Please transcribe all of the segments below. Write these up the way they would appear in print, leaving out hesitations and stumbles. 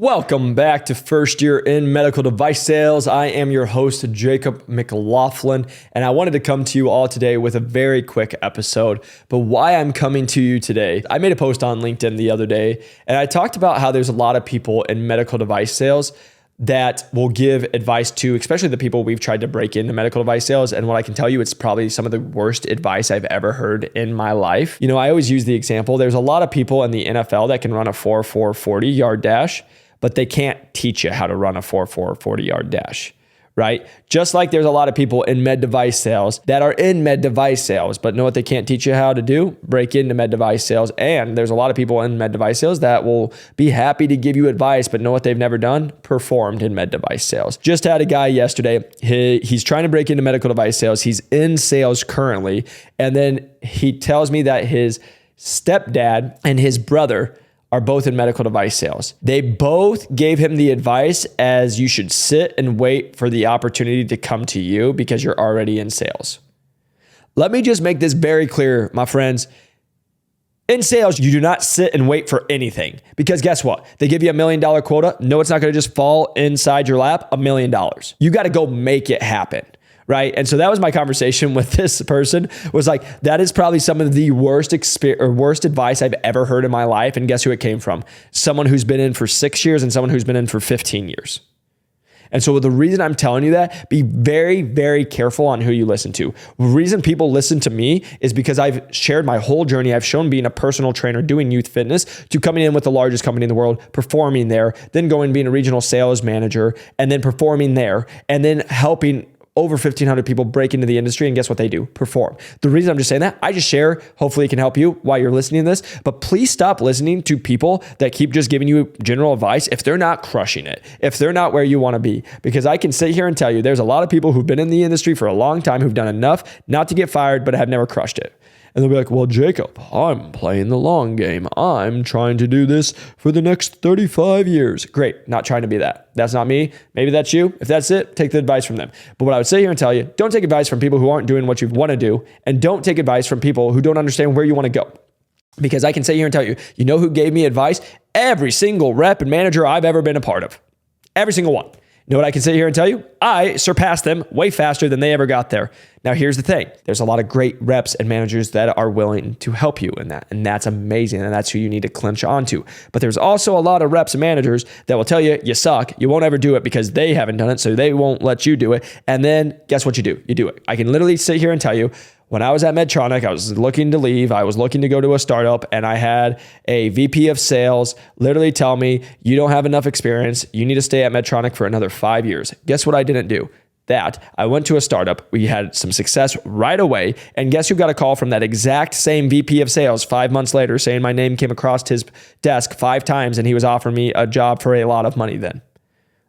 Welcome back to First Year in Medical Device Sales. I am your host, Jacob McLaughlin, and I wanted to come to you all today with a very quick episode. But why I'm coming to you today, I made a post on LinkedIn the other day, and I talked about how there's a lot of people in medical device sales that will give advice to, especially the people we've tried to break into medical device sales. And what I can tell you, it's probably some of the worst advice I've ever heard in my life. You know, I always use the example, there's a lot of people in the NFL that can run a 4.4 40-yard dash, but they can't teach you how to run a 4.4 40-yard dash, right? Just like there's a lot of people in med device sales that are in med device sales, but know what they can't teach you how to do? Break into med device sales. And there's a lot of people in med device sales that will be happy to give you advice, but know what they've never done? Performed in med device sales. Just had a guy yesterday, he's trying to break into medical device sales. He's in sales currently. And then he tells me that his stepdad and his brother are both in medical device sales. They both gave him the advice as you should sit and wait for the opportunity to come to you because you're already in sales. Let me just make this very clear, my friends. In sales, you do not sit and wait for anything because guess what? They give you $1 million quota. No, it's not going to just fall inside your lap, $1 million. You got to go make it happen. Right. And so that was my conversation with this person, was like, that is probably some of the worst advice I've ever heard in my life. And guess who it came from? Someone who's been in for 6 years and someone who's been in for 15 years. And so the reason I'm telling you that, be very, very careful on who you listen to. The reason people listen to me is because I've shared my whole journey. I've shown being a personal trainer, doing youth fitness, to coming in with the largest company in the world, performing there, then going and being a regional sales manager, and then performing there, and then helping over 1,500 people break into the industry, and guess what they do? Perform. The reason I'm just saying that, I just share, hopefully it can help you while you're listening to this, but please stop listening to people that keep just giving you general advice if they're not crushing it, if they're not where you want to be. Because I can sit here and tell you, there's a lot of people who've been in the industry for a long time who've done enough not to get fired, but have never crushed it. And they'll be like, well, Jacob, I'm playing the long game. I'm trying to do this for the next 35 years. Great. Not trying to be that. That's not me. Maybe that's you. If that's it, take the advice from them. But what I would say here and tell you, don't take advice from people who aren't doing what you want to do. And don't take advice from people who don't understand where you want to go. Because I can sit here and tell you, you know who gave me advice? Every single rep and manager I've ever been a part of. Every single one. You know what I can sit here and tell you? I surpassed them way faster than they ever got there. Now, here's the thing. There's a lot of great reps and managers that are willing to help you in that. And that's amazing. And that's who you need to clinch onto. But there's also a lot of reps and managers that will tell you, you suck. You won't ever do it because they haven't done it. So they won't let you do it. And then guess what you do? You do it. I can literally sit here and tell you, when I was at Medtronic, I was looking to leave. I was looking to go to a startup, and I had a VP of sales literally tell me, you don't have enough experience. You need to stay at Medtronic for another 5 years. Guess what I didn't do? I went to a startup. We had some success right away. And guess who got a call from that exact same VP of sales 5 months later saying my name came across his desk 5 times and he was offering me a job for a lot of money then.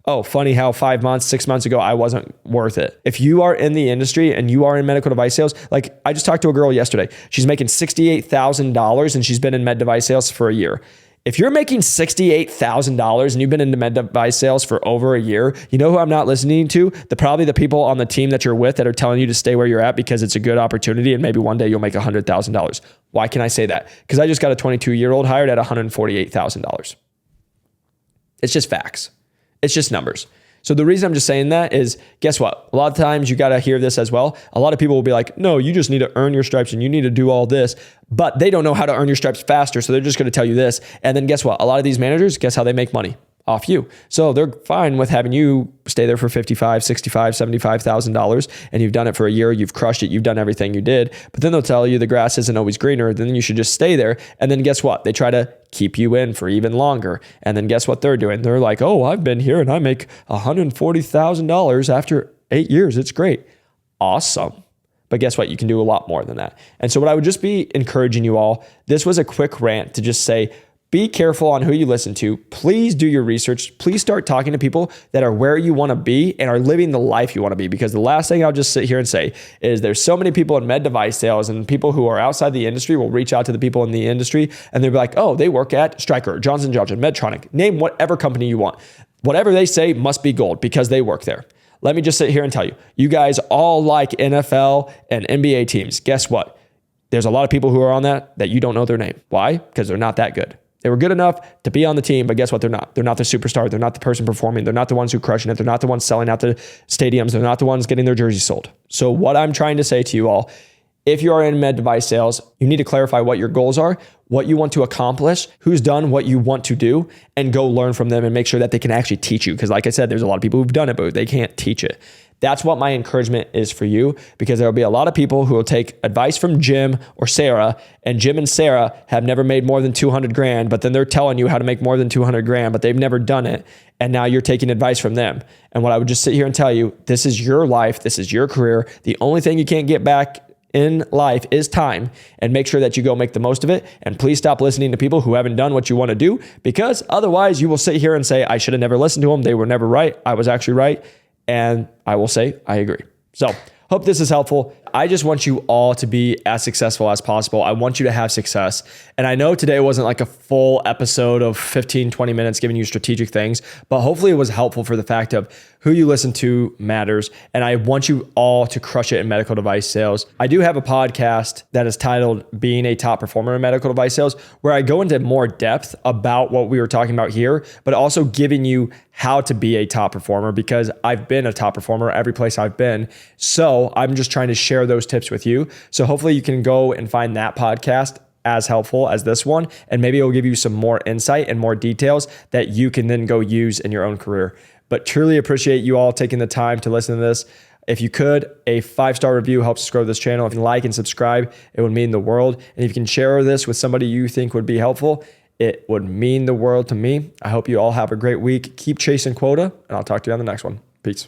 Oh, funny how 5 months, 6 months ago, I wasn't worth it. If you are in the industry and you are in medical device sales, like I just talked to a girl yesterday, she's making $68,000 and she's been in med device sales for a year. If you're making $68,000 and you've been into med device sales for over a year, you know who I'm not listening to? Probably the people on the team that you're with that are telling you to stay where you're at because it's a good opportunity and maybe one day you'll make $100,000. Why can I say that? Because I just got a 22-year-old hired at $148,000. It's just facts. It's just numbers. So the reason I'm just saying that is, guess what? A lot of times you got to hear this as well. A lot of people will be like, no, you just need to earn your stripes and you need to do all this, but they don't know how to earn your stripes faster. So they're just going to tell you this. And then guess what? A lot of these managers, guess how they make money? Off you. So they're fine with having you stay there for $55,000, $65,000, $75,000 and you've done it for a year, you've crushed it, you've done everything you did, but then they'll tell you the grass isn't always greener, then you should just stay there. And then guess what? They try to keep you in for even longer. And then guess what they're doing? They're like, oh, I've been here and I make $140,000 after 8 years. It's great. Awesome. But guess what? You can do a lot more than that. And so what I would just be encouraging you all, this was a quick rant to just say, be careful on who you listen to. Please do your research. Please start talking to people that are where you want to be and are living the life you want to be. Because the last thing I'll just sit here and say is there's so many people in med device sales and people who are outside the industry will reach out to the people in the industry and they'll be like, oh, they work at Stryker, Johnson & Johnson, Medtronic. Name whatever company you want. Whatever they say must be gold because they work there. Let me just sit here and tell you, you guys all like NFL and NBA teams. Guess what? There's a lot of people who are on that you don't know their name. Why? Because they're not that good. They were good enough to be on the team, but guess what? They're not. They're not the superstar. They're not the person performing. They're not the ones who crushing it. They're not the ones selling out the stadiums. They're not the ones getting their jerseys sold. So what I'm trying to say to you all, if you are in med device sales, you need to clarify what your goals are, what you want to accomplish, who's done what you want to do, and go learn from them and make sure that they can actually teach you. Because like I said, there's a lot of people who've done it, but they can't teach it. That's what my encouragement is for you, because there will be a lot of people who will take advice from Jim or Sarah, and Jim and Sarah have never made more than 200 grand, but then they're telling you how to make more than 200 grand, but they've never done it. And now you're taking advice from them. And what I would just sit here and tell you, this is your life. This is your career. The only thing you can't get back in life is time, and make sure that you go make the most of it. And please stop listening to people who haven't done what you want to do, because otherwise you will sit here and say, I should have never listened to them. They were never right. I was actually right. And I will say, I agree. So hope this is helpful. I just want you all to be as successful as possible. I want you to have success. And I know today wasn't like a full episode of 15, 20 minutes giving you strategic things, but hopefully it was helpful for the fact of who you listen to matters. And I want you all to crush it in medical device sales. I do have a podcast that is titled Being a Top Performer in Medical Device Sales, where I go into more depth about what we were talking about here, but also giving you how to be a top performer, because I've been a top performer every place I've been. So I'm just trying to share those tips with you. So hopefully you can go and find that podcast as helpful as this one, and maybe it'll give you some more insight and more details that you can then go use in your own career. But truly appreciate you all taking the time to listen to this. If you could, a 5-star review helps us grow this channel. If you like and subscribe, it would mean the world. And if you can share this with somebody you think would be helpful, it would mean the world to me. I hope you all have a great week. Keep chasing quota, and I'll talk to you on the next one. Peace.